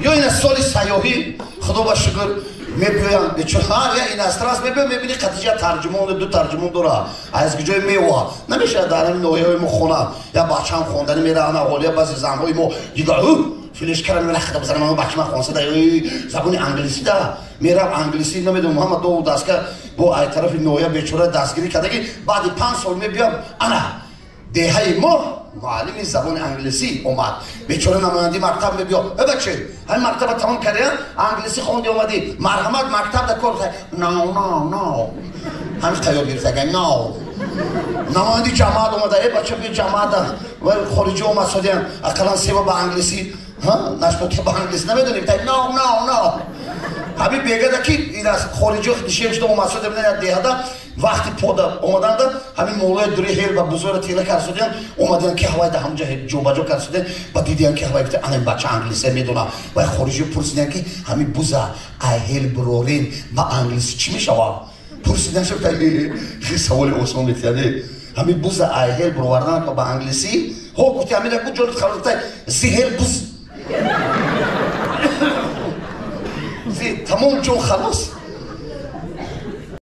یا این سال سیاهی خدا با شکر میبینم بچه هر یا این استراس میبینی خدیجه ترجمان دو ترجمان داره از کجای میوه نمیشه در این نوعی ما خونه یا بچه هم خوندن میره انا اولیا بعضی زنهای ما دیگه فیلش کردن میره خدا بزنم اما بچه من خونسه ده زبان انگلیسی ده میرم انگلیسی نمیدونم محمد دو دست که با ای طرف نوعی بیچاره دستگیری کرده که بعد 5 سال میبینم انا دهه ما معلم زبان انگلیسی اومد بیچاره نماینده مکتب میبیا بچه همین مکتب تمام کردی انگلیسی خوندی اومدی مرحمت مکتب در کار نه همش تیار گرفته نه نماینده جماعت اومده بچه بیا جماعت و خارجی اومد سادیان اقلا سیما با انگلیسی نشبت با انگلیسی نمیدونیم تا نه همین بیگه که این از خارجی دیشب شده اومد ساده بودن دیگه وقتی پودا اومدن همین مولای دوری هیل و بزرگ تیله کرد سادیان اومدن که هوای ده همونجا جو بجو کرد سادیان و دیدن که هوای گفته این بچه انگلیسی میدونه و خارجی پرسیدن که همین بوزا ای هیل برورین با انگلیسی چی میشوه پرسیدن شد که سوال اوسمان میتیاده همین بوزا ای هیل بروردن با انگلیسی هو گفتی همین که جلوت خلوته زی هیل بوز تمام جو خلاص